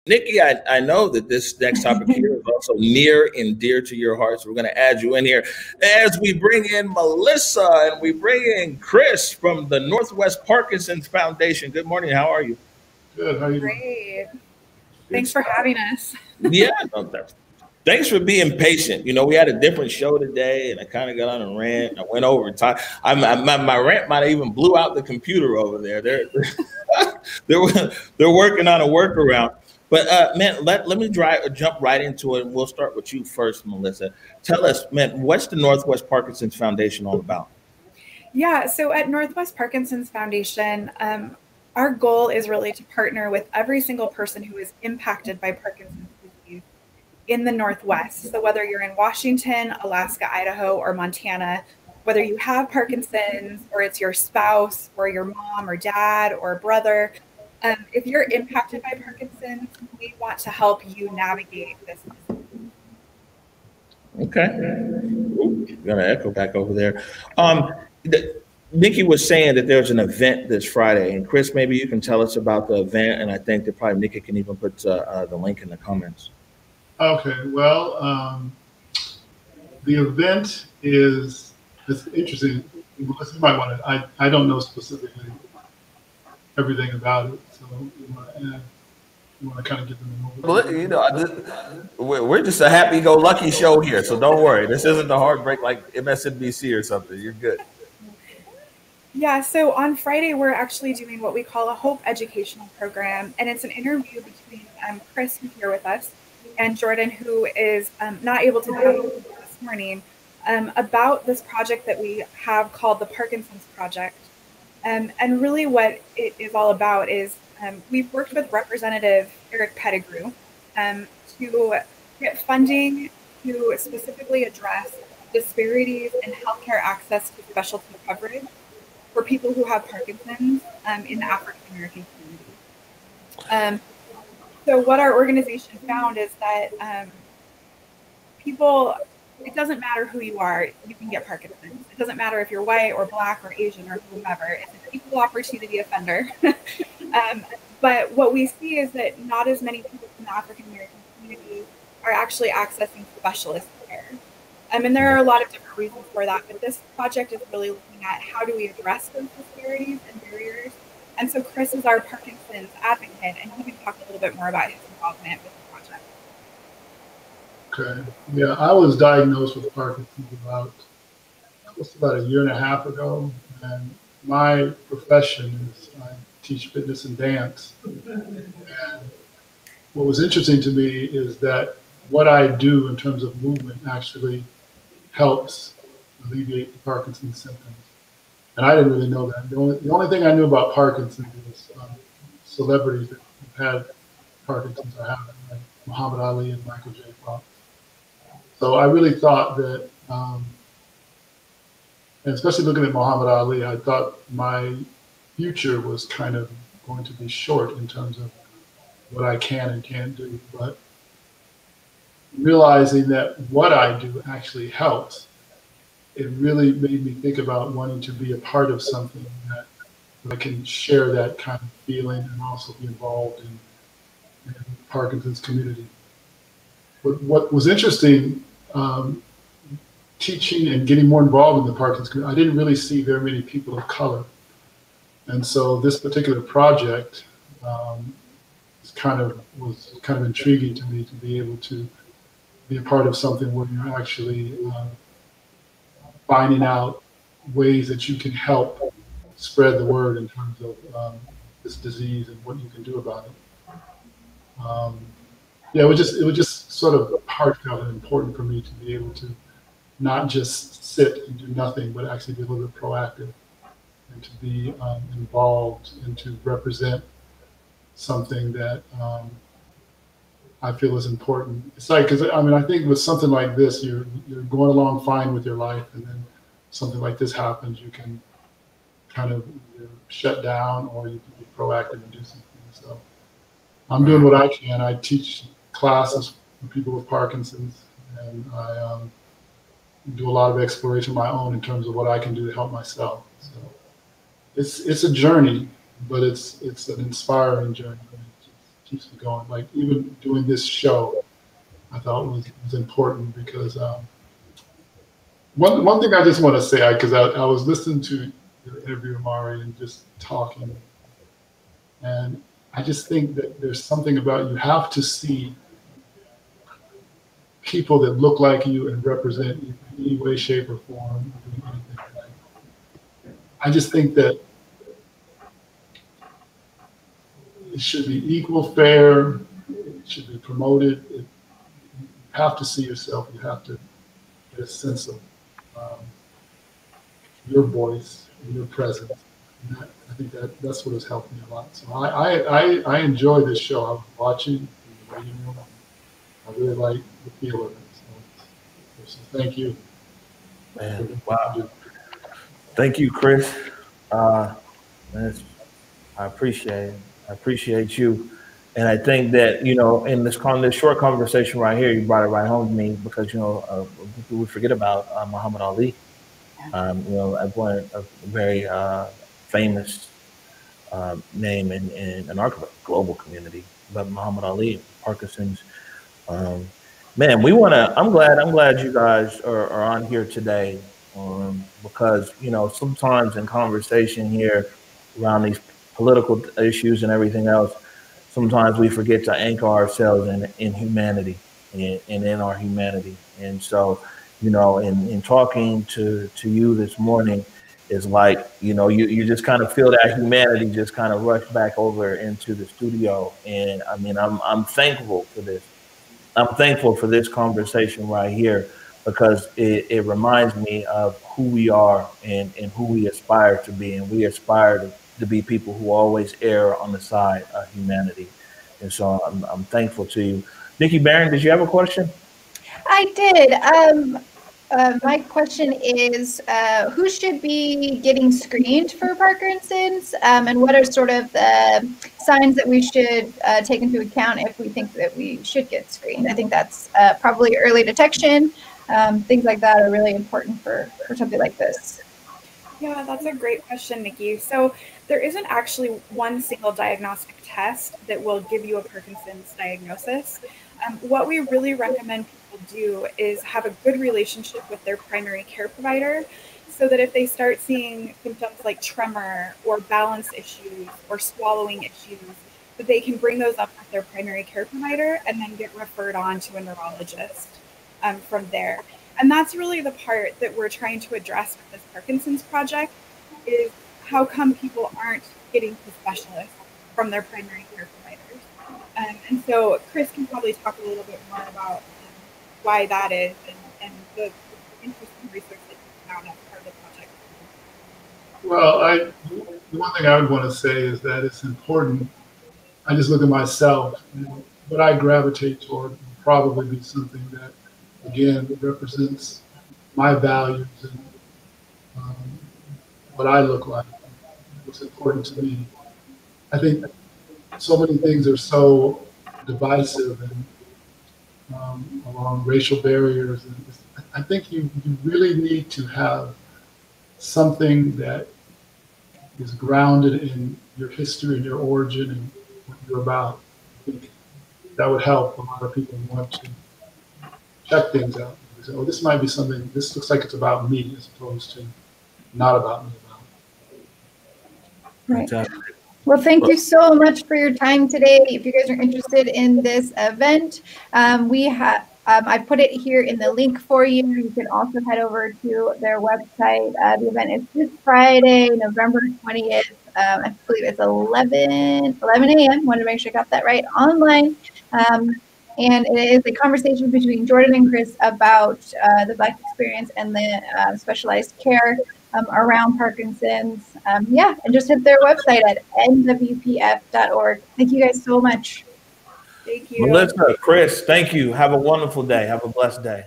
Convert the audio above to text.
Nikki, I know that this next topic here is also near and dear to your heart, so we're going to add you in here as we bring in Melissa and we bring in Chris from the Northwest Parkinson's Foundation. Good morning. How are you? Good. How are you doing? Great. Thanks for having us. Yeah. Thanks for being patient. You know, we had a different show today, and I kind of got on a rant. I went over time. My rant might have even blew out the computer over there. They're working on a workaround. But man, let me jump right into it. And we'll start with you first, Melissa. Tell us, man, what's the Northwest Parkinson's Foundation all about? Yeah, so at Northwest Parkinson's Foundation, our goal is really to partner with every single person who is impacted by Parkinson's disease in the Northwest. So whether you're in Washington, Alaska, Idaho, or Montana, whether you have Parkinson's or it's your spouse or your mom or dad or brother, if you're impacted by Parkinson's, we want to help you navigate this. Okay. Got an echo back over there. Nikki was saying that there's an event this Friday, and Chris, maybe you can tell us about the event, and I think that probably Nikki can even put the link in the comments. Okay. Well, the event it's interesting. You might want to. I don't know specifically everything about it. So you want to kind of give them a moment. Well, you know, we're just a happy-go-lucky show here, so don't worry. This isn't a heartbreak like MSNBC or something. You're good. Yeah, so on Friday, we're actually doing what we call a Hope Educational Program, and it's an interview between Chris, who's here with us, and Jordan, who is not able to be on this morning, about this project that we have called the Parkinson's Project. And really what it is all about is we've worked with Representative Eric Pettigrew to get funding to specifically address disparities in healthcare access to specialty coverage for people who have Parkinson's in the African American community. So what our organization found is that people, it doesn't matter who you are, you can get Parkinson's. It doesn't matter if you're white or black or Asian or whomever. It's an equal opportunity offender. But what we see is that not as many people in the African American community are actually accessing specialist care. And there are a lot of different reasons for that, but this project is really looking at how do we address those disparities and barriers. And so Chris is our Parkinson's advocate, and he can talk a little bit more about his involvement with the project. Okay. Yeah, I was diagnosed with Parkinson's about a year and a half ago, and my profession is I teach fitness and dance. And what was interesting to me is that what I do in terms of movement actually helps alleviate the Parkinson's symptoms. And I didn't really know that. The only thing I knew about Parkinson's was celebrities that have had Parkinson's or have it, like Muhammad Ali and Michael J. Fox. So I really thought that, and especially looking at Muhammad Ali, I thought my future was kind of going to be short in terms of what I can and can't do. But realizing that what I do actually helps, it really made me think about wanting to be a part of something that I can share that kind of feeling and also be involved in Parkinson's community. But what was interesting, teaching and getting more involved in the Parkinson's community, I didn't really see very many people of color. And so this particular project was kind of intriguing to me to be able to be a part of something where you're actually finding out ways that you can help spread the word in terms of this disease and what you can do about it. Yeah, it was just sort of heartfelt and important for me to be able to not just sit and do nothing, but actually be a little bit proactive and to be involved and to represent something that I feel is important. It's like, because I mean, I think with something like this, you're going along fine with your life, and then something like this happens, you can kind of either shut down or you can be proactive and do something. So I'm doing what I can. I teach classes for people with Parkinson's, and I do a lot of exploration of my own in terms of what I can do to help myself. So it's a journey, but it's an inspiring journey. keeps me going. Like even doing this show, I thought was important because one thing I just want to say, because I was listening to your interview, Amari, and just talking, and I just think that there's something about you have to see people that look like you and represent you in any way, shape, or form. I just think that it should be equal, fair. It should be promoted. You have to see yourself. You have to get a sense of your voice and your presence. And I think that's what has helped me a lot. So I enjoy this show. I was watching in the waiting room. I really like the feel of it. So thank you. Man, wow. Thank you, Chris. I appreciate it. I appreciate you. And I think that, in this short conversation right here, you brought it right home to me because, we forget about Muhammad Ali. A very famous name in our global community, but Muhammad Ali, Parkinson's. Man, I'm glad you guys are on here today, because, sometimes in conversation here around these political issues and everything else, sometimes we forget to anchor ourselves in humanity and in our humanity. And so, in talking to you this morning is like, you just kind of feel that humanity just kind of rush back over into the studio. And I mean, I'm thankful for this. I'm thankful for this conversation right here because it reminds me of who we are and who we aspire to be. And we aspire to be people who always err on the side of humanity. And so I'm thankful to you. Nikki Barron, did you have a question? I did. My question is, who should be getting screened for Parkinson's, and what are sort of the signs that we should take into account if we think that we should get screened? I think that's probably early detection. Things like that are really important for something like this. Yeah, that's a great question, Nikki. So there isn't actually one single diagnostic test that will give you a Parkinson's diagnosis. What we really recommend people do is have a good relationship with their primary care provider so that if they start seeing symptoms like tremor or balance issues or swallowing issues, that they can bring those up with their primary care provider and then get referred on to a neurologist from there. And that's really the part that we're trying to address with this Parkinson's project is how come people aren't getting to specialists from their primary care providers. And so Chris can probably talk a little bit more about why that is and the interesting research that you found as part of the project. Well, the one thing I would want to say is that it's important. I just look at myself, what I gravitate toward will probably be something that, again, represents my values and what I look like, what's important to me. I think so many things are so divisive and along racial barriers. And I think you really need to have something that is grounded in your history and your origin and what you're about. I think that would help a lot of people want to check things out. Say, oh, this might be something, this looks like it's about me as opposed to not about me. Right. Well, thank you so much for your time today. If you guys are interested in this event, I put it here in the link for you. You can also head over to their website. The event is this Friday, November 20th. I believe it's 11 a.m. Wanted to make sure I got that right, online. And it is a conversation between Jordan and Chris about the Black experience and the specialized care around Parkinson's. And just hit their website at nwpf.org. Thank you guys so much. Thank you. Melissa, Chris, thank you. Have a wonderful day. Have a blessed day.